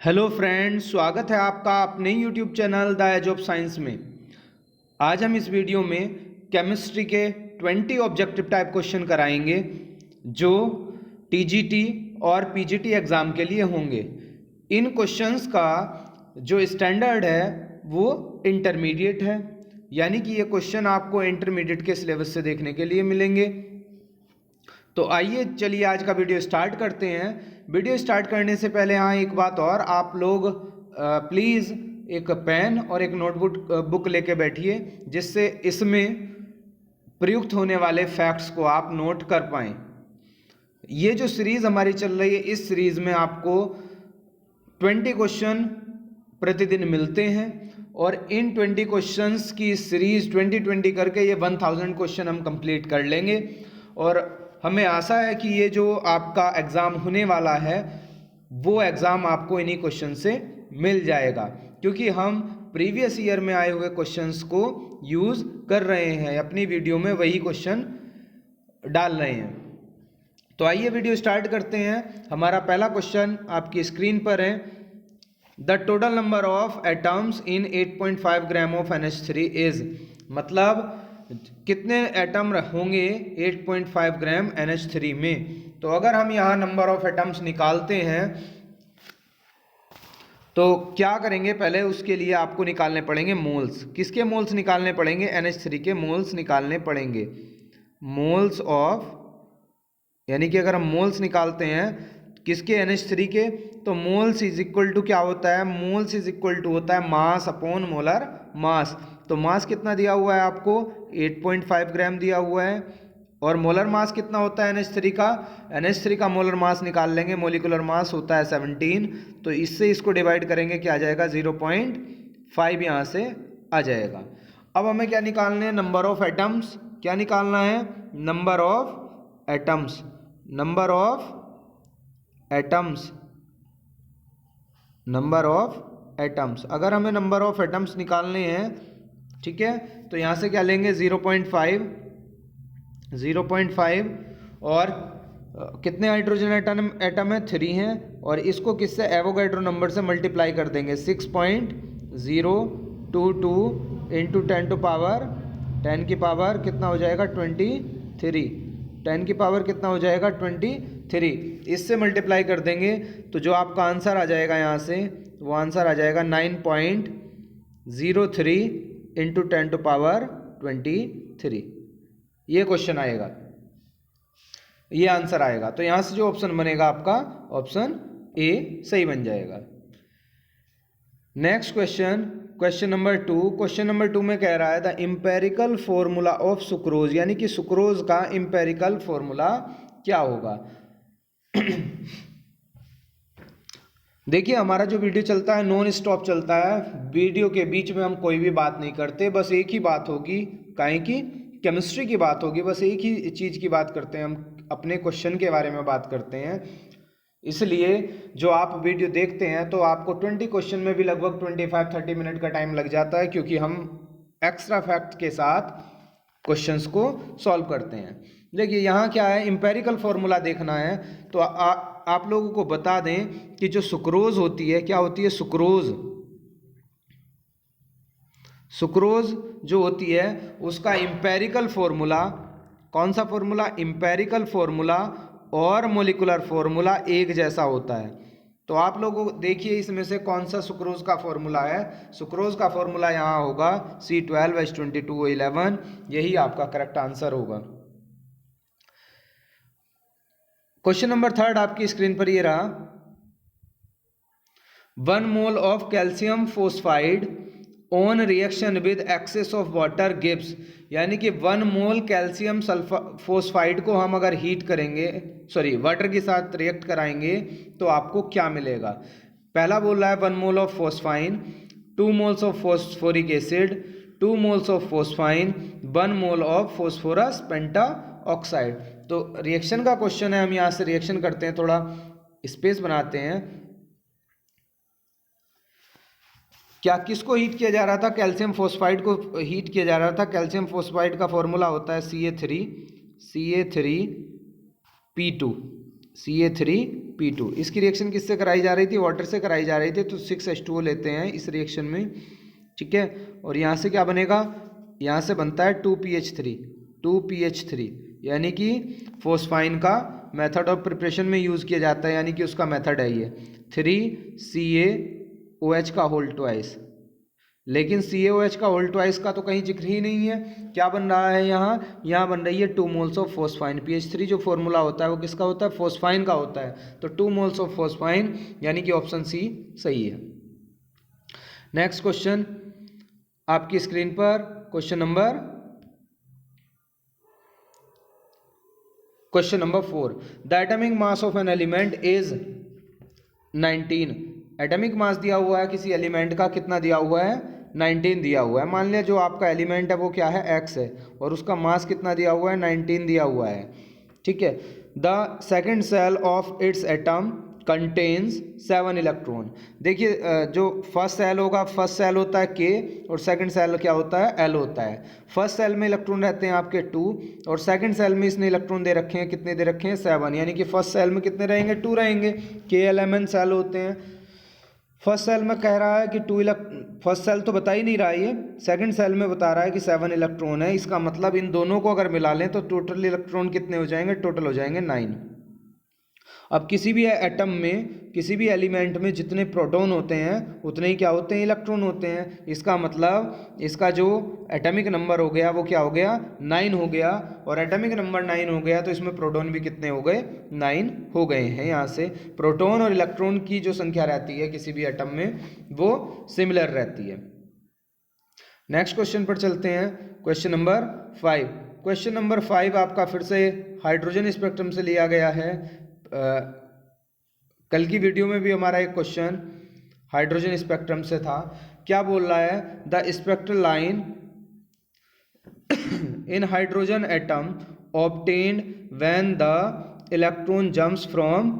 Hello friends, स्वागत है आपका अपने YouTube channel the age of science में। आज हम इस वीडियो में केमिस्ट्री के 20 ऑब्जेक्टिव टाइप क्वेश्चन कराएंगे जो टीजीटी और पीजीटी एग्ज़ाम के लिए होंगे। इन क्वेश्चंस का जो स्टैंडर्ड है वो इंटरमीडिएट है, यानी कि ये क्वेश्चन आपको इंटरमीडिएट के सिलेबस से देखने के लिए मिलेंगे। तो आइए चलिए आज का वीडियो स्टार्ट करते हैं। वीडियो स्टार्ट करने से पहले हाँ एक बात और, आप लोग प्लीज़ एक पेन और एक नोटबुक बुक लेके बैठिए, जिससे इसमें प्रयुक्त होने वाले फैक्ट्स को आप नोट कर पाएँ। ये जो सीरीज़ हमारी चल रही है, इस सीरीज़ में आपको 20 क्वेश्चन प्रतिदिन मिलते हैं और इन 20 क्वेश्चंस की सीरीज़ 20 करके ये 1000 क्वेश्चन हम कंप्लीट कर लेंगे। और हमें आशा है कि ये जो आपका एग्ज़ाम होने वाला है वो एग्ज़ाम आपको इन्हीं क्वेश्चन से मिल जाएगा, क्योंकि हम प्रीवियस ईयर में आए हुए क्वेश्चंस को यूज़ कर रहे हैं, अपनी वीडियो में वही क्वेश्चन डाल रहे हैं। तो आइए वीडियो स्टार्ट करते हैं। हमारा पहला क्वेश्चन आपकी स्क्रीन पर है। The total number of atoms in 8.5 gram of NH3 is, मतलब कितने एटम होंगे 8.5 ग्राम NH3 में। तो अगर हम यहाँ नंबर ऑफ एटम्स निकालते हैं तो क्या करेंगे, पहले उसके लिए आपको निकालने पड़ेंगे मोल्स। किसके मोल्स निकालने पड़ेंगे? NH3 के मोल्स निकालने पड़ेंगे। मोल्स ऑफ, यानी कि अगर हम मोल्स निकालते हैं किसके? NH3 के, तो मोल्स इज इक्वल टू क्या होता है? मोल्स इज इक्वल टू होता है मास अपॉन मोलर मास। तो मास कितना दिया हुआ है आपको? 8.5 ग्राम दिया हुआ है। और मोलर मास कितना होता है NH3 का? NH3 का मोलर मास निकाल लेंगे, मोलिकुलर मास होता है 17। तो इससे इसको डिवाइड करेंगे, क्या आ जाएगा? 0.5 यहाँ से आ जाएगा। अब हमें क्या निकालना है? Number of atoms. क्या निकालना है? Number of atoms. Number of atoms, number of atoms. अगर हमें नंबर ऑफ एटम्स निकालने हैं, ठीक है, तो यहाँ से क्या लेंगे? 0.5 और कितने हाइड्रोजन एटम है? 3 हैं। और इसको किससे? एवोगैड्रो नंबर से मल्टीप्लाई कर देंगे। 6.022 इंटू 10 टू पावर 10 की पावर कितना हो जाएगा? 23। 10 की पावर कितना हो जाएगा? 23। इससे मल्टीप्लाई कर देंगे तो जो आपका आंसर आ जाएगा यहाँ से, वो आंसर आ जाएगा 9.03 इंटू 10 टू पावर 23। ये क्वेश्चन आएगा, ये आंसर आएगा। तो यहाँ से जो ऑप्शन बनेगा आपका, ऑप्शन ए सही बन जाएगा। Next question, question number 2। Question number 2 में कह रहा है the empirical formula of sucrose, यानी कि सुक्रोज का इम्पेरिकल फॉर्मूला क्या होगा। देखिए, हमारा जो वीडियो चलता है नॉन स्टॉप चलता है, वीडियो के बीच में हम कोई भी बात नहीं करते, बस एक ही बात होगी, काहे की केमिस्ट्री की बात होगी, बस एक ही चीज़ की बात करते हैं, हम अपने क्वेश्चन के बारे में बात करते हैं। इसलिए जो आप वीडियो देखते हैं तो आपको 20 क्वेश्चन में भी लगभग 25-30 मिनट का टाइम लग जाता है, क्योंकि हम एक्स्ट्रा फैक्ट के साथ क्वेश्चंस को सॉल्व करते हैं। देखिए यहाँ क्या है, इम्पेरिकल फॉर्मूला देखना है तो आप लोगों को बता दें कि जो सुक्रोज होती है, क्या होती है? सुक्रोज जो होती है उसका इम्पेरिकल फॉर्मूला, कौन सा फॉर्मूला? इम्पेरिकल फॉर्मूला और मोलिकुलर फॉर्मूला एक जैसा होता है। तो आप लोगों को देखिए इसमें से कौन सा सुक्रोज का फॉर्मूला है। सुक्रोज का फॉर्मूला यहाँ होगा C12H22O11, यही आपका करेक्ट आंसर होगा। क्वेश्चन नंबर 3 आपकी स्क्रीन पर ये रहा। 1 mole of calcium phosphide on reaction with excess of water gives, यानी कि 1 मोल कैल्शियम फोस्फाइड को हम अगर हीट करेंगे, वाटर के साथ रिएक्ट कराएंगे तो आपको क्या मिलेगा। पहला बोल रहा है 1 mole of phosphine, 2 moles of phosphoric acid, 2 moles of phosphine, 1 mole of phosphorus penta oxide. तो रिएक्शन का क्वेश्चन है, हम यहाँ से रिएक्शन करते हैं, थोड़ा स्पेस बनाते हैं। क्या किसको हीट किया जा रहा था? कैल्शियम फोस्फाइड को हीट किया जा रहा था। कैल्शियम फोस्फाइड का फॉर्मूला होता है Ca3P2, P2। इसकी रिएक्शन किससे कराई जा रही थी? वाटर से कराई जा रही थी, तो 6H2O लेते हैं इस रिएक्शन में, ठीक है। और यहाँ से क्या बनेगा? यहाँ से बनता है 2PH3, यानी कि फोस्फाइन का मेथड ऑफ प्रिपरेशन में यूज़ किया जाता है, यानी कि उसका मेथड है ये 3CaOH का होल ट्वाइस। लेकिन CaOH का होल ट्वाइस का तो कहीं जिक्र ही नहीं है। क्या बन रहा है यहाँ बन रही है 2 मोल्स ऑफ फोस्फाइन। PH3 जो फॉर्मूला होता है वो किसका होता है? फोस्फाइन का होता है, तो 2 मोल्स ऑफ फोस्फाइन, यानी कि ऑप्शन सी सही है। नेक्स्ट क्वेश्चन आपकी स्क्रीन पर, question number 4। The atomic mass of an element is 19। Atomic mass दिया हुआ है किसी एलिमेंट का, कितना दिया हुआ है? 19 दिया हुआ है। मान लिया जो आपका एलिमेंट है वो क्या है? X है, और उसका मास कितना दिया हुआ है? 19 दिया हुआ है, ठीक है। The second shell of its atom contains 7 electron. देखिए जो फर्स्ट सेल होगा, फर्स्ट सेल होता है K, और सेकंड सेल क्या होता है? L होता है। फर्स्ट सेल में इलेक्ट्रॉन रहते हैं आपके 2, और सेकंड सेल में इसने इलेक्ट्रॉन दे रखे हैं, कितने दे रखे हैं? 7, यानी कि फर्स्ट सेल में कितने रहेंगे? 2 रहेंगे। KLMN सेल होते हैं। फर्स्ट सेल में कह रहा है कि फर्स्ट सेल तो बता ही नहीं रहा है, ये सेकंड सेल में बता रहा है कि 7 इलेक्ट्रॉन है। इसका मतलब इन दोनों को अगर मिला लें तो टोटल इलेक्ट्रॉन कितने हो जाएंगे? टोटल हो जाएंगे 9। अब किसी भी एटम में, किसी भी एलिमेंट में जितने प्रोटॉन होते हैं उतने ही क्या होते हैं? इलेक्ट्रॉन होते हैं। इसका मतलब इसका जो एटॉमिक नंबर हो गया वो क्या हो गया? 9 हो गया। और एटॉमिक नंबर 9 हो गया तो इसमें प्रोटॉन भी कितने हो गए? 9 हो गए हैं। यहाँ से प्रोटॉन और इलेक्ट्रॉन की जो संख्या रहती है किसी भी एटम में वो सिमिलर रहती है। नेक्स्ट क्वेश्चन पर चलते हैं, क्वेश्चन नंबर 5। क्वेश्चन नंबर 5 आपका फिर से हाइड्रोजन स्पेक्ट्रम से लिया गया है। कल की वीडियो में भी हमारा एक क्वेश्चन हाइड्रोजन स्पेक्ट्रम से था। क्या बोल रहा है? The spectral line in hydrogen atom obtained when the electron jumps from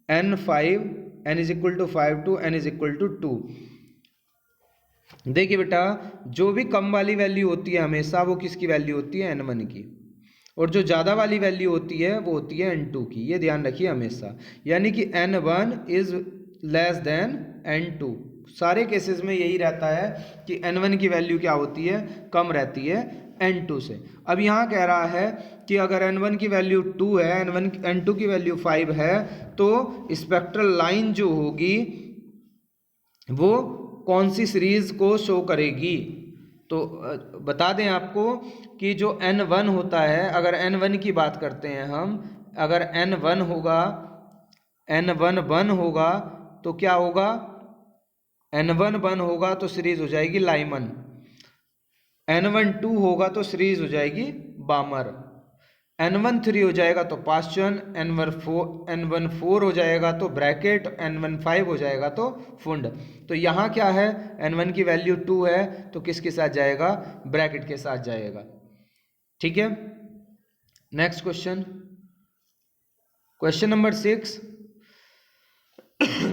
n5 n is equal to 5 to n is equal to 2। देखिए बेटा, जो भी कम वाली वैल्यू होती है हमेशा वो किसकी वैल्यू होती है? n1 की, और जो ज़्यादा वाली वैल्यू होती है वो होती है n2 की। ये ध्यान रखिए हमेशा, यानी कि n1 is less than n2। सारे केसेस में यही रहता है कि n1 की वैल्यू क्या होती है? कम रहती है n2 से। अब यहाँ कह रहा है कि अगर n1 की वैल्यू 2 है, n2 की वैल्यू 5 है, तो स्पेक्ट्रल लाइन जो होगी वो कौन सी सीरीज को शो करेगी? तो बता दें आपको कि जो n1 होता है, अगर n1 की बात करते हैं हम, अगर n1 होगा, n1 1 होगा तो क्या होगा? n1 1 होगा तो सीरीज हो जाएगी लाइमन। n1 2 होगा तो सीरीज हो जाएगी बामर। n1 3 हो जाएगा तो पास्चन, n1 4 हो जाएगा तो ब्रैकेट, n1 5 हो जाएगा तो फुंड। तो यहाँ क्या है? n1 की वैल्यू 2 है तो किसके साथ जाएगा? ब्रैकेट के साथ जाएगा, ठीक है। Next question, question number 6।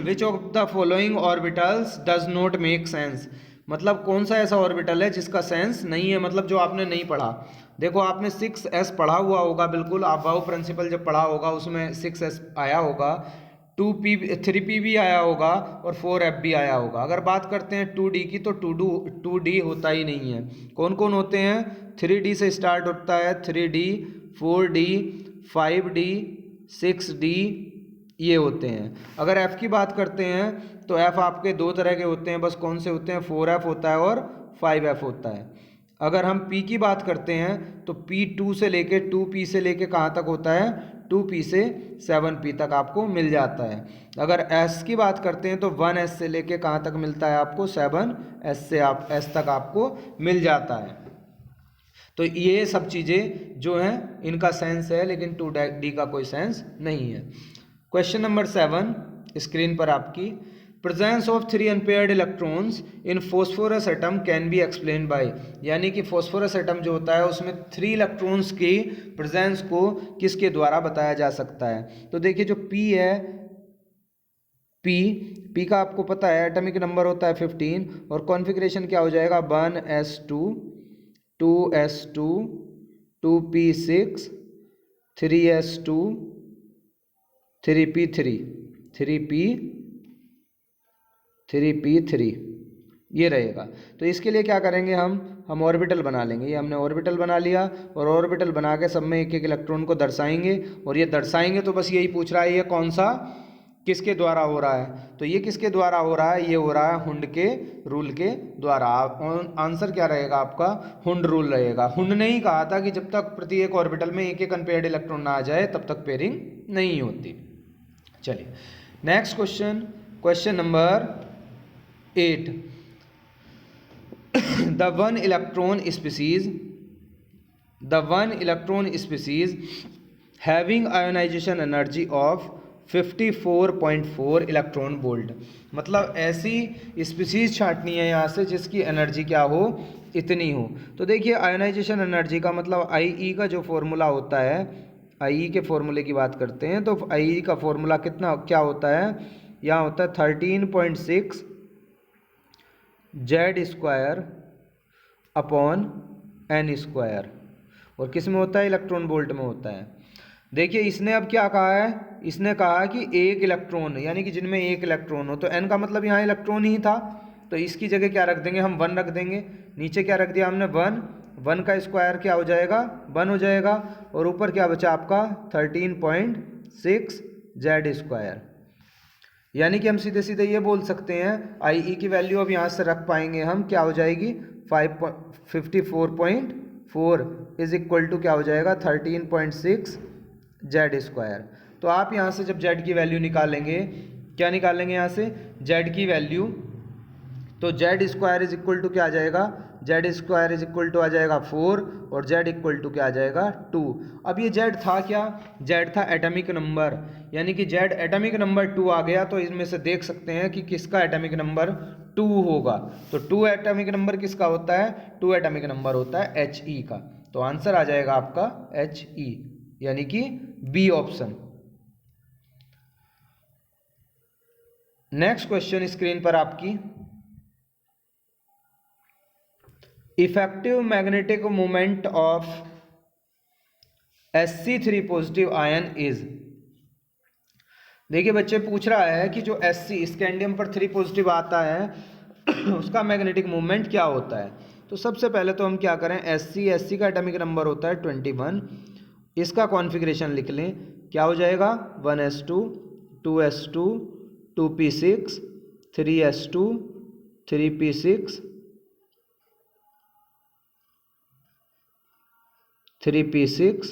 Which of the following orbitals does not make sense? मतलब कौन सा ऐसा ऑर्बिटल है जिसका सेंस नहीं है, मतलब जो आपने नहीं पढ़ा। देखो आपने 6s पढ़ा हुआ होगा, बिल्कुल आप वाउ प्रिंसिपल जब पढ़ा होगा उसमें 6s आया होगा, 2p 3p भी आया होगा और 4f भी आया होगा। अगर बात करते हैं 2d की तो 2d होता ही नहीं है। कौन कौन होते हैं? 3d से स्टार्ट होता है, 3d 4d 5d 6d ये होते हैं। अगर f की बात करते हैं तो f आपके दो तरह के होते हैं, बस कौन से होते हैं? 4f होता है और 5f होता है। अगर हम p की बात करते हैं तो p 2 से लेके 2p से लेके कहाँ तक होता है? 2p से 7p तक आपको मिल जाता है। अगर s की बात करते हैं तो 1s से लेके कहाँ तक मिलता है आपको? 7s से s तक आपको मिल जाता है। तो ये सब चीज़ें जो हैं इनका सेंस है, लेकिन 2d का कोई सेंस नहीं है। क्वेश्चन नंबर 7 स्क्रीन पर आपकी, presence of 3 unpaired electrons in phosphorus atom can be explain by, यानी कि फॉस्फोरस एटम जो होता है उसमें 3 इलेक्ट्रॉन्स की प्रेजेंस को किसके द्वारा बताया जा सकता है? तो देखिए जो P है, P का आपको पता है एटॉमिक नंबर होता है 15, और कॉन्फ़िगरेशन क्या हो जाएगा? 1s2 2s2 2p6 3s2 3p3 3p3 ये रहेगा। तो इसके लिए क्या करेंगे, हम ऑर्बिटल बना लेंगे। ये हमने ऑर्बिटल बना लिया और ऑर्बिटल बना के सब में एक एक इलेक्ट्रॉन को दर्शाएंगे, और ये दर्शाएंगे तो बस यही पूछ रहा है ये कौन सा किसके द्वारा हो रहा है। तो ये किसके द्वारा हो रहा है, ये हो रहा है हुंड के रूल के द्वारा। आंसर क्या रहेगा आपका, हुंड रूल रहेगा। हुंड ने ही कहा था कि जब तक प्रत्येक ऑर्बिटल में एक एक अनपेयर्ड इलेक्ट्रॉन ना आ जाए तब तक पेयरिंग नहीं होती। चलिए next question, question number 8। The one electron species having ionization energy of 54.4 electron volt. मतलब ऐसी स्पीसीज छांटनी है यहाँ से जिसकी एनर्जी क्या हो, इतनी हो। तो देखिए आयोनाइजेशन एनर्जी का मतलब आई का जो फॉर्मूला होता है, आई के फॉर्मूले की बात करते हैं तो आई का फॉर्मूला कितना क्या होता है, यहाँ होता है 13.6 Z square upon n square, और किस में होता है, इलेक्ट्रॉन वोल्ट में होता है। देखिए इसने अब क्या कहा है, इसने कहा कि एक इलेक्ट्रॉन यानी कि जिनमें एक इलेक्ट्रॉन हो, तो एन का मतलब यहाँ इलेक्ट्रॉन ही था, तो इसकी जगह क्या रख देंगे हम, 1 रख देंगे। नीचे क्या रख दिया हमने, 1 का स्क्वायर क्या हो जाएगा, 1 हो जाएगा, और ऊपर क्या बचा आपका 13.6 जेड स्क्वायर। यानी कि हम सीधे सीधे ये बोल सकते हैं आई की वैल्यू अब यहाँ से रख पाएंगे हम, क्या हो जाएगी 54.4 इज इक्वल टू क्या हो जाएगा 13.6 जेड स्क्वायर। तो आप यहाँ से जब जेड की वैल्यू निकालेंगे, क्या निकालेंगे यहाँ से जेड की वैल्यू, तो Z square is equal to क्या आ जाएगा, Z square is equal to आ जाएगा 4 और जेड इक्वल टू क्या आ जाएगा 2। अब ये जेड था क्या, जेड था एटॉमिक नंबर, यानी कि जेड एटॉमिक नंबर 2 आ गया, तो इसमें से देख सकते हैं कि किसका एटॉमिक नंबर 2 होगा। तो 2 एटॉमिक नंबर किसका होता है, 2 एटॉमिक नंबर होता है He का। तो आंसर आ जाएगा आपका He, यानी कि B option. Next question screen पर आपकी, effective magnetic moment of Sc3 positive ion is. देखिए बच्चे पूछ रहा है कि जो Sc स्कैंडियम पर 3 पॉजिटिव आता है उसका मैग्नेटिक मोमेंट क्या होता है। तो सबसे पहले तो हम क्या करें, Sc का एटॉमिक नंबर होता है 21, इसका कॉन्फ़िगरेशन लिख लें, क्या हो जाएगा 1s2 2s2 2p6 3s2 3p6 3p6,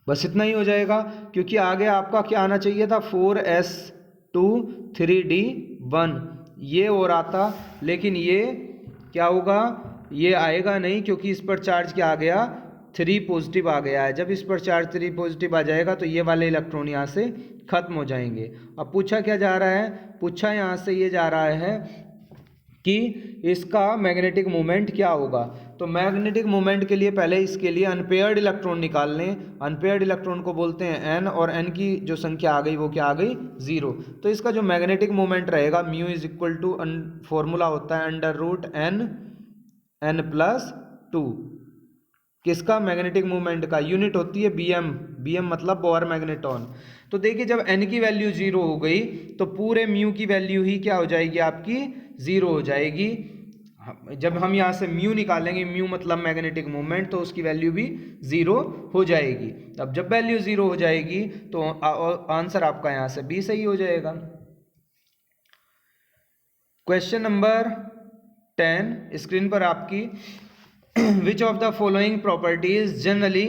बस इतना ही हो जाएगा, क्योंकि आगे आपका क्या आना चाहिए था 4s2 3d1 ये और आता, लेकिन ये क्या होगा, ये आएगा नहीं, क्योंकि इस पर चार्ज क्या आ गया 3 पॉजिटिव आ गया है। जब इस पर चार्ज 3 पॉजिटिव आ जाएगा तो ये वाले इलेक्ट्रॉन यहाँ से खत्म हो जाएंगे। अब पूछा क्या जा रहा है, पूछा यहाँ से ये जा रहा है कि इसका मैग्नेटिक मोमेंट क्या होगा। तो मैग्नेटिक मोमेंट के लिए पहले इसके लिए अनपेयर्ड इलेक्ट्रॉन निकाल लें। अनपेयर्ड इलेक्ट्रॉन को बोलते हैं एन, और एन की जो संख्या आ गई वो क्या आ गई 0। तो इसका जो मैग्नेटिक मोमेंट रहेगा mu is equal to formula होता है √n+2। किसका, मैग्नेटिक मोमेंट का। यूनिट होती है bm मतलब बोर मैग्नेटॉन। तो देखिए जब n की वैल्यू 0 हो गई तो पूरे म्यू की वैल्यू ही क्या हो जाएगी आपकी 0 हो जाएगी। जब हम यहाँ से म्यू निकालेंगे, म्यू मतलब मैग्नेटिक मोमेंट, तो उसकी वैल्यू भी 0 हो जाएगी। अब जब वैल्यू 0 हो जाएगी तो आंसर आपका यहाँ से बी सही हो जाएगा। क्वेश्चन नंबर 10 स्क्रीन पर आपकी, which of the following properties generally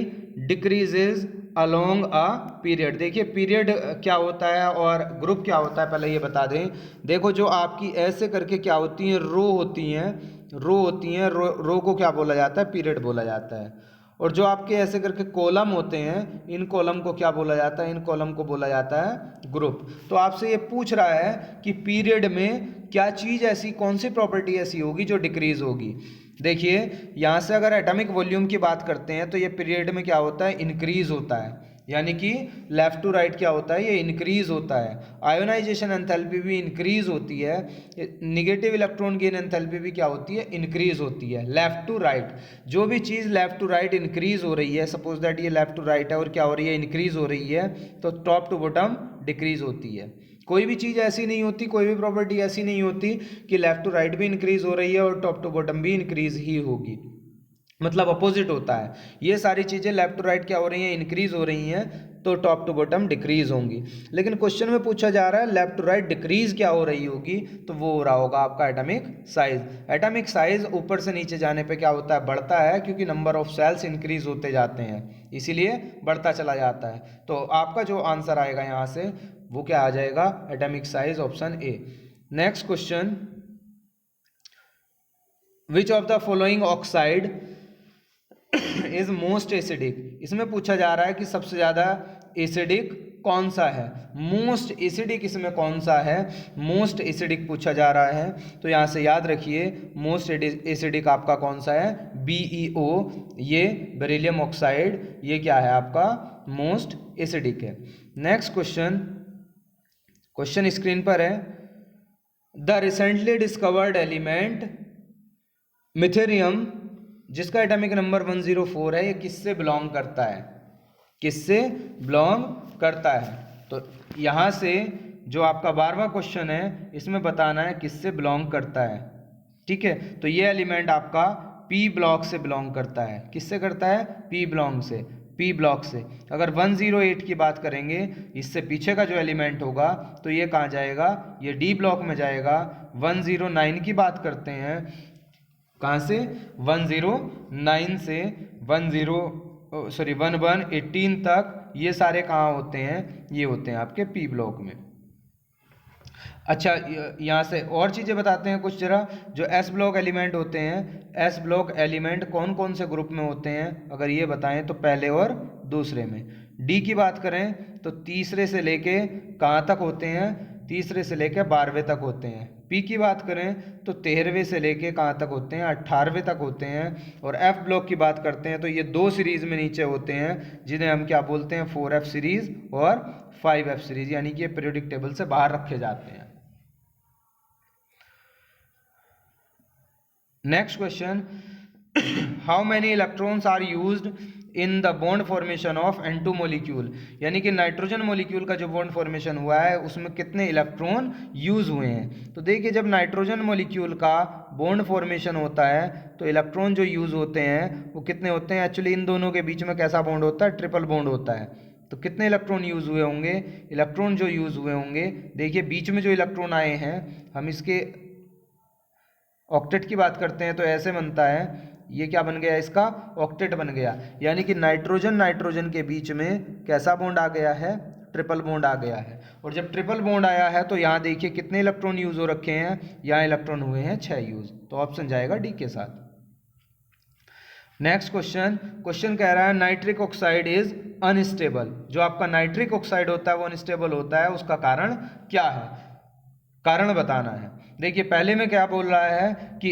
decreases along a period. देखिए पीरियड क्या होता है और ग्रुप क्या होता है पहले ये बता दें। देखो जो आपकी ऐसे करके क्या होती हैं, रो होती हैं, रो को क्या बोला जाता है, पीरियड बोला जाता है। और जो आपके ऐसे करके कॉलम होते हैं, इन कॉलम को क्या बोला जाता है, इन कॉलम को बोला जाता है ग्रुप। तो आपसे ये पूछ रहा है कि पीरियड में क्या चीज़ ऐसी, कौन सी प्रॉपर्टी ऐसी होगी जो डिक्रीज होगी। देखिए यहाँ से अगर एटॉमिक वॉल्यूम की बात करते हैं तो ये पीरियड में क्या होता है, इंक्रीज होता है, यानी कि लेफ्ट टू राइट क्या होता है, ये इंक्रीज होता है। आयोनाइजेशन एंथैल्पी भी इंक्रीज होती है, निगेटिव इलेक्ट्रॉन गेन एंथैल्पी भी क्या होती है, इंक्रीज होती है। लेफ्ट टू राइट, जो भी चीज़ लेफ्ट टू राइट इंक्रीज हो रही है, सपोज दैट ये लेफ्ट टू राइट है और क्या हो रही है, इंक्रीज हो रही है, तो टॉप टू बॉटम डिक्रीज होती है। कोई भी चीज़ ऐसी नहीं होती, कोई भी प्रॉपर्टी ऐसी नहीं होती कि लेफ्ट टू राइट भी इंक्रीज हो रही है और टॉप टू बॉटम भी इंक्रीज ही होगी, मतलब अपोजिट होता है। ये सारी चीज़ें लेफ्ट टू राइट क्या हो रही हैं, इंक्रीज हो रही हैं, तो टॉप टू बॉटम डिक्रीज होंगी। लेकिन क्वेश्चन में पूछा जा रहा है लेफ्ट टू राइट डिक्रीज क्या हो रही होगी, तो वो हो रहा होगा आपका एटॉमिक साइज। एटॉमिक साइज ऊपर से नीचे जाने पे क्या होता है, बढ़ता है, क्योंकि नंबर ऑफ सेल्स इंक्रीज होते जाते हैं, इसीलिए बढ़ता चला जाता है। तो आपका जो आंसर आएगा यहाँ से वो क्या आ जाएगा, atomic size, option A. Next question, which of the following oxide is most acidic. इसमें पूछा जा रहा है कि सबसे ज़्यादा एसिडिक कौन सा है, मोस्ट एसिडिक इसमें कौन सा है, मोस्ट एसिडिक पूछा जा रहा है। तो यहाँ से याद रखिए मोस्ट एसिडिक आपका कौन सा है, BeO, ये बेरिलियम ऑक्साइड, ये क्या है आपका मोस्ट एसिडिक है। नेक्स्ट क्वेश्चन, क्वेश्चन स्क्रीन पर है, द रिसेंटली डिस्कवर्ड एलिमेंट मिथेरियम, जिसका एटॉमिक नंबर 104 है, ये किससे बिलोंग करता है, किससे बिलोंग करता है। तो यहाँ से जो आपका 12वां क्वेश्चन है, इसमें बताना है किससे बिलोंग करता है। ठीक है, तो ये एलिमेंट आपका P ब्लॉक से बिलोंग करता है। किससे करता है, P ब्लॉक से। अगर 108 की बात करेंगे, इससे पीछे का जो एलिमेंट होगा, तो ये कहाँ जाएगा, ये D ब्लॉक में जाएगा। 109 की बात करते हैं, कहाँ से, 109 से 1118 तक, ये सारे कहाँ होते हैं, ये होते हैं आपके P ब्लॉक में। अच्छा, यहाँ से और चीज़ें बताते हैं कुछ जरा। जो S ब्लॉक एलिमेंट होते हैं, S ब्लॉक एलिमेंट कौन कौन से ग्रुप में होते हैं, अगर ये बताएं तो पहले और दूसरे में। D की बात करें तो तीसरे से लेके कहाँ तक होते हैं, तीसरे से लेके 12वें तक होते हैं। P की बात करें तो 13वें से लेके कहाँ तक होते हैं, 18वें तक होते हैं। और F ब्लॉक की बात करते हैं तो ये 2 सीरीज़ में नीचे होते हैं, जिन्हें हम क्या बोलते हैं, 4F सीरीज़ और 5F सीरीज़, यानी कि ये पीरियोडिक टेबल से बाहर रखे जाते हैं। Next question, how many electrons are used in the bond formation of N2 molecule, यानी कि नाइट्रोजन मोलिक्यूल का जो बॉन्ड फॉर्मेशन हुआ है उसमें कितने इलेक्ट्रॉन यूज हुए हैं। तो देखिए, जब नाइट्रोजन मोलिक्यूल का बॉन्ड फॉर्मेशन होता है तो इलेक्ट्रॉन जो यूज होते हैं वो कितने होते हैं, एक्चुअली इन दोनों के बीच में कैसा बॉन्ड होता है, ट्रिपल बॉन्ड होता है। तो कितने इलेक्ट्रॉन यूज हुए होंगे, इलेक्ट्रॉन जो यूज हुए होंगे, देखिए बीच में जो इलेक्ट्रॉन आए हैं, हम इसके ऑक्टेट की बात करते हैं तो ऐसे बनता है, ये क्या बन गया, इसका ऑक्टेट बन गया, यानी कि नाइट्रोजन के बीच में कैसा बॉन्ड आ गया है, ट्रिपल बॉन्ड आ गया है। और जब ट्रिपल बॉन्ड आया है तो यहाँ देखिए कितने इलेक्ट्रॉन यूज हो रखे हैं, यहाँ इलेक्ट्रॉन हुए हैं 6 यूज, तो ऑप्शन जाएगा डी के साथ। नेक्स्ट क्वेश्चन कह रहा है नाइट्रिक ऑक्साइड इज अनस्टेबल। जो आपका नाइट्रिक ऑक्साइड होता है वो अनस्टेबल होता है, उसका कारण क्या है, कारण बताना है। देखिए पहले में क्या बोल रहा है कि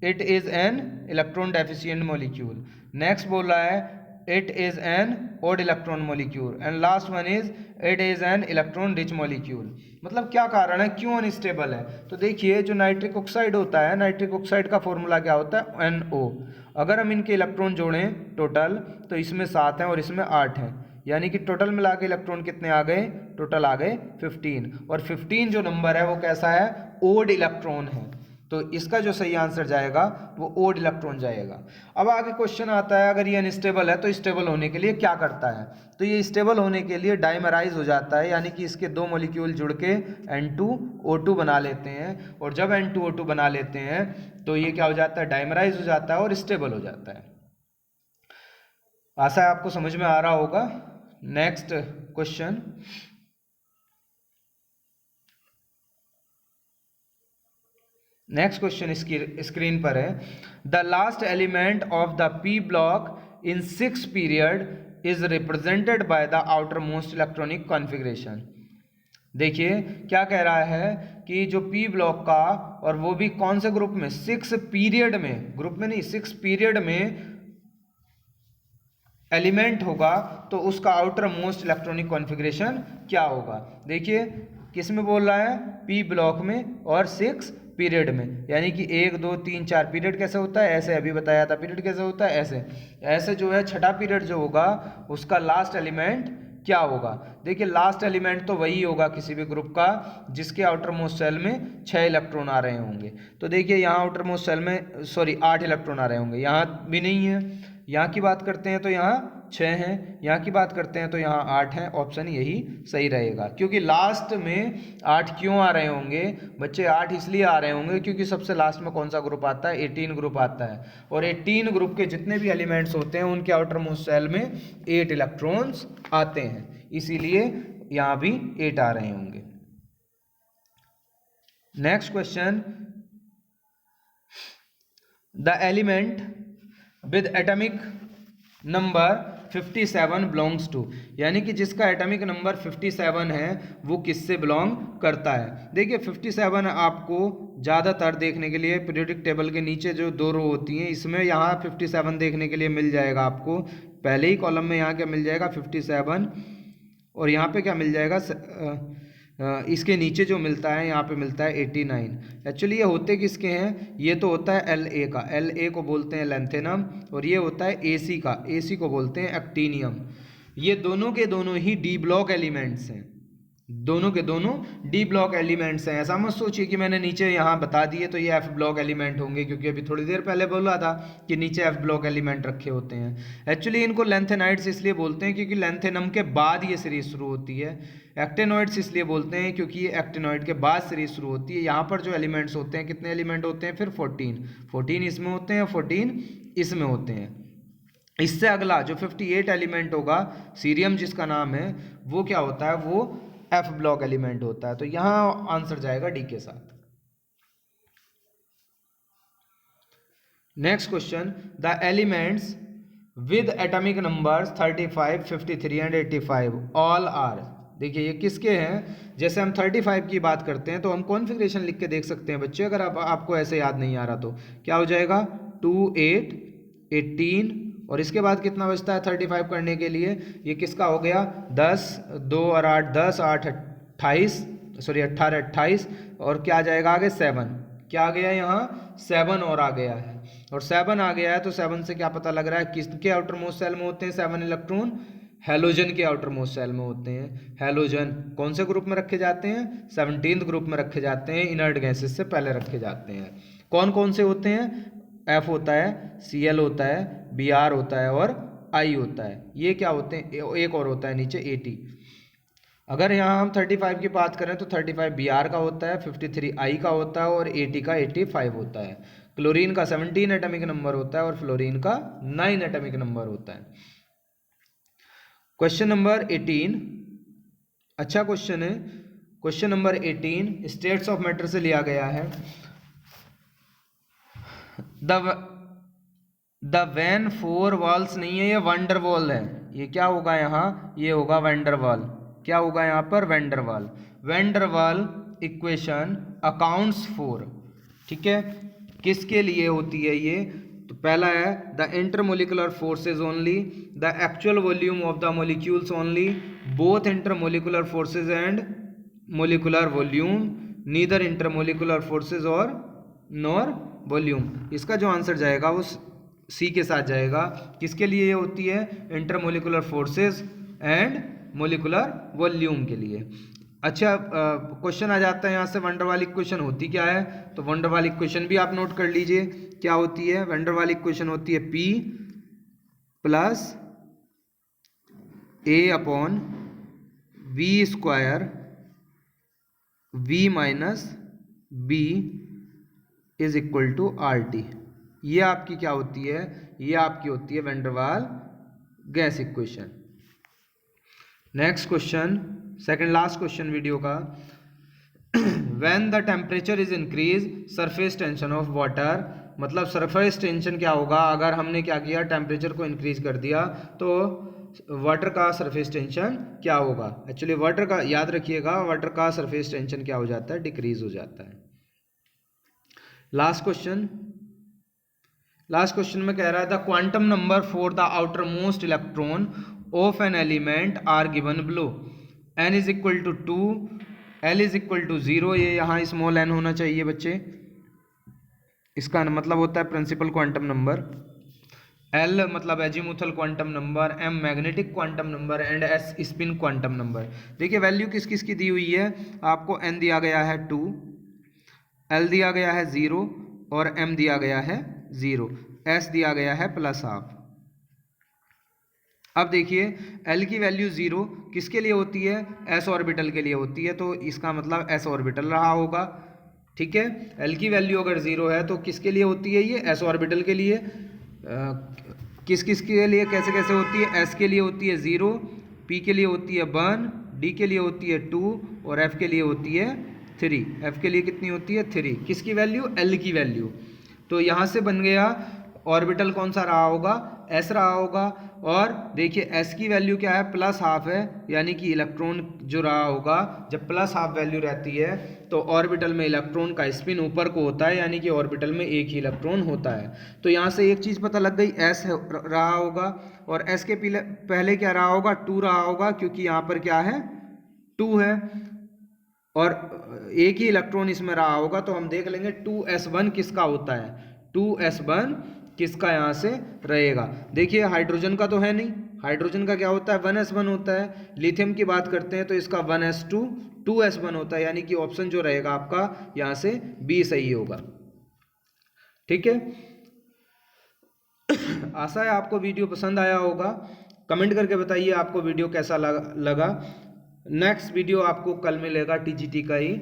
it is an electron deficient molecule, next बोल रहा है it is an odd electron molecule, and last one is it is an electron rich molecule. मतलब क्या कारण है, क्यों अनस्टेबल है। तो देखिए जो नाइट्रिक ऑक्साइड होता है, नाइट्रिक ऑक्साइड का फॉर्मूला क्या होता है, NO। अगर हम इनके इलेक्ट्रॉन जोड़ें टोटल तो इसमें 7 हैं और इसमें 8 हैं, यानी कि टोटल मिला के इलेक्ट्रॉन कितने आ गए, टोटल आ गए 15। और 15 जो नंबर है वो कैसा है, ओड इलेक्ट्रॉन है, तो इसका जो सही आंसर जाएगा वो ओड इलेक्ट्रॉन जाएगा। अब आगे क्वेश्चन आता है, अगर ये अनस्टेबल है तो स्टेबल होने के लिए क्या करता है। तो ये स्टेबल होने के लिए डाइमराइज हो जाता है, यानी कि इसके 2 मॉलिक्यूल जुड़ के N2O2 बना लेते हैं, और जब N2O2 बना लेते हैं तो ये क्या हो जाता है, डाइमराइज हो जाता है और स्टेबल हो जाता है। आशा है आपको समझ में आ रहा होगा। नेक्स्ट क्वेश्चन, स्क्रीन पर है, the last element of the P block in 6 period is represented by the outer most electronic configuration. देखिए क्या कह रहा है कि जो P ब्लॉक का, और वो भी कौन से ग्रुप में, 6 पीरियड में, ग्रुप में नहीं 6 पीरियड में एलिमेंट होगा तो उसका आउटर मोस्ट इलेक्ट्रॉनिक कॉन्फ़िगरेशन क्या होगा। देखिए किस में बोल रहा है, पी ब्लॉक में और 6 पीरियड में, यानी कि 1 2 3 4 पीरियड कैसे होता है, ऐसे अभी बताया था पीरियड कैसे होता है, ऐसे ऐसे जो है छठा पीरियड जो होगा उसका लास्ट एलिमेंट क्या होगा। देखिए लास्ट एलिमेंट तो वही होगा किसी भी ग्रुप का जिसके आउटर मोस्ट सेल में 6 इलेक्ट्रॉन आ रहे होंगे। तो देखिए यहाँ आउटर मोस्ट सेल में 8 इलेक्ट्रॉन आ रहे होंगे, यहाँ भी नहीं है। यहाँ की बात करते हैं तो यहाँ 6 हैं, यहाँ की बात करते हैं तो यहाँ 8 हैं। ऑप्शन यही सही रहेगा, क्योंकि लास्ट में 8 क्यों आ रहे होंगे बच्चे, 8 इसलिए आ रहे होंगे क्योंकि सबसे लास्ट में कौन सा ग्रुप आता है, 18 ग्रुप आता है, और 18 ग्रुप के जितने भी एलिमेंट्स होते हैं उनके आउटर मोस्ट सेल में 8 इलेक्ट्रॉन्स आते हैं, इसीलिए यहाँ भी 8 आ रहे होंगे। Next question, the element with atomic number 57 belongs to, यानी कि जिसका एटॉमिक नंबर 57 है वो किससे बिलोंग करता है। देखिए 57 आपको ज़्यादातर देखने के लिए पीरियोडिक टेबल के नीचे जो 2 रो होती हैं इसमें यहाँ 57 देखने के लिए मिल जाएगा आपको। पहले ही कॉलम में यहाँ क्या मिल जाएगा 57, और यहाँ पे क्या मिल जाएगा इसके नीचे जो मिलता है यहाँ पे मिलता है 89। एक्चुअली ये होते किसके हैं, ये तो होता है La का, La को बोलते हैं लैंथेनम, और ये होता है Ac का, Ac को बोलते हैं एक्टीनियम। ये दोनों के दोनों ही डी ब्लॉक एलिमेंट्स हैं, दोनों के दोनों डी ब्लॉक एलिमेंट्स हैं। ऐसा मत सोचिए कि मैंने नीचे यहाँ बता दिए तो ये एफ ब्लॉक एलिमेंट होंगे, क्योंकि अभी थोड़ी देर पहले बोला था कि नीचे एफ ब्लॉक एलिमेंट रखे होते हैं। एक्चुअली इनको लैंथेनाइड्स इसलिए बोलते हैं क्योंकि लैंथेनम के बाद ये सीरीज शुरू होती है। एक्टेनॉइड्स इसलिए बोलते हैं क्योंकि ये एक्टेनॉइड के बाद सीरीज शुरू होती है। यहाँ पर जो एलिमेंट्स होते हैं, कितने एलिमेंट होते हैं फिर 14 इसमें होते हैं, 14 इसमें होते हैं। इससे अगला जो 58 एलिमेंट होगा, सीरियम जिसका नाम है, वो क्या होता है, वो एफ ब्लॉक एलिमेंट होता है। तो यहां आंसर जाएगा डी के साथ। Next question, the elements with atomic numbers 35 53 and 85 all are. देखिए ये किसके हैं, जैसे हम 35 की बात करते हैं तो हम कॉन्फ़िगरेशन लिख के देख सकते हैं बच्चे, अगर आपको ऐसे याद नहीं आ रहा तो क्या हो जाएगा 2 8 18, और इसके बाद कितना बचता है 35 करने के लिए, ये किसका हो गया 10 2 और 8 10 8 28 18 28, और क्या आ जाएगा आगे 7, क्या आ गया यहाँ 7 और आ गया है, और 7 आ गया है तो 7 से क्या पता लग रहा है किसके आउटर मोस्ट सेल में होते हैं 7 इलेक्ट्रॉन, हेलोजन के आउटर मोस्ट सेल में होते हैं। हेलोजन कौन से ग्रुप में रखे जाते हैं, 17th ग्रुप में रखे जाते हैं, इनर्ट गैसेस से पहले रखे जाते हैं। कौन कौन से होते हैं, F होता है, Cl होता है, Br होता है और I होता है। ये क्या होते हैं, एक और होता है नीचे At। अगर यहाँ हम 35 की बात करें तो 35 Br का होता है, 53 I का होता है और At का 85 होता है। क्लोरीन का 17 एटॉमिक नंबर होता है और फ्लोरीन का 9 एटॉमिक नंबर होता है। क्वेश्चन नंबर 18 अच्छा क्वेश्चन है। Question number 18 states of matter से लिया गया है। द वैन फोर वॉल्स नहीं है, ये वंडरवॉल है। ये क्या होगा यहाँ, ये होगा वैंडरवाल। क्या होगा यहाँ पर वैंडरवाल। वैंडरवाल इक्वेशन अकाउंट्स फॉर, ठीक है, किसके लिए होती है ये, तो पहला है the intermolecular forces only, the actual volume of the molecules only, both intermolecular forces and molecular volume, neither intermolecular forces और नॉर वॉल्यूम। इसका जो आंसर जाएगा वो सी के साथ जाएगा। किसके लिए ये होती है, intermolecular forces and molecular volume के लिए। अच्छा क्वेश्चन आ जाता है यहाँ से वंडरवाल इक्वेशन होती क्या है, तो वंडरवाल इक्वेशन भी आप नोट कर लीजिए क्या होती है। वंडरवाल इक्वेशन होती है P plus A upon V square V minus B is equal to RT। ये आपकी क्या होती है, ये आपकी होती है van der Waals gas equation. Next question, second last question video का। When the temperature is increase surface tension of water, मतलब सरफेस टेंशन क्या होगा अगर हमने क्या किया, टेम्परेचर को इंक्रीज कर दिया तो वाटर का सरफेस टेंशन क्या होगा। एक्चुअली वाटर का याद रखिएगा, वाटर का सरफेस टेंशन क्या हो जाता है, डिक्रीज हो जाता है। लास्ट क्वेश्चन, लास्ट क्वेश्चन में कह रहा है the quantum number for the outermost electron of an element are given below. n is equal to 2, l is equal to 0, ये यहाँ स्मॉल n होना चाहिए बच्चे, इसका मतलब होता है प्रिंसिपल क्वांटम नंबर, l मतलब azimuthal quantum number, m magnetic quantum number and s spin quantum number. देखिए वैल्यू किस किस की दी हुई है, आपको n दिया गया है 2, l दिया गया है 0 और m दिया गया है 0, s दिया गया है +12। अब देखिए l की वैल्यू 0 किसके लिए होती है, s ऑर्बिटल के लिए होती है, तो इसका मतलब s ऑर्बिटल रहा होगा। ठीक है, l की वैल्यू अगर 0 है तो किसके लिए होती है, ये s ऑर्बिटल के लिए। किस किस के लिए, कैसे कैसे होती है, s के लिए होती है 0, p के लिए होती है 1, d के लिए होती है 2 और f के लिए होती है 3। f के लिए कितनी होती है 3, किसकी वैल्यू, l की वैल्यू। तो यहाँ से बन गया ऑर्बिटल कौन सा रहा होगा, s रहा होगा। और देखिए s की वैल्यू क्या है, +12 है, यानी कि इलेक्ट्रॉन जो रहा होगा, जब +12 वैल्यू रहती है तो ऑर्बिटल में इलेक्ट्रॉन का स्पिन ऊपर को होता है, यानी कि ऑर्बिटल में एक ही इलेक्ट्रॉन होता है। तो यहाँ से एक चीज़ पता लग गई, s रहा होगा और s के पहले क्या रहा होगा, 2 रहा होगा, क्योंकि यहाँ पर क्या है 2 है और एक ही इलेक्ट्रॉन इसमें रहा होगा। तो हम देख लेंगे 2s1 किसका होता है, 2s1 किसका यहाँ से रहेगा। देखिए हाइड्रोजन का तो है नहीं, हाइड्रोजन का क्या होता है 1s1 होता है। लिथियम की बात करते हैं तो इसका 1s2 2s1 होता है, यानी कि ऑप्शन जो रहेगा आपका यहाँ से बी सही होगा। ठीक है, आशा है आपको वीडियो पसंद आया होगा। कमेंट करके बताइए आपको वीडियो कैसा लगा। नेक्स्ट वीडियो आपको कल मिलेगा टीजीटी का ही।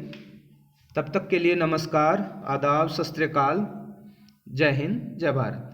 तब तक के लिए नमस्कार, आदाब, सत श्री अकाल, जय हिंद, जय भारत।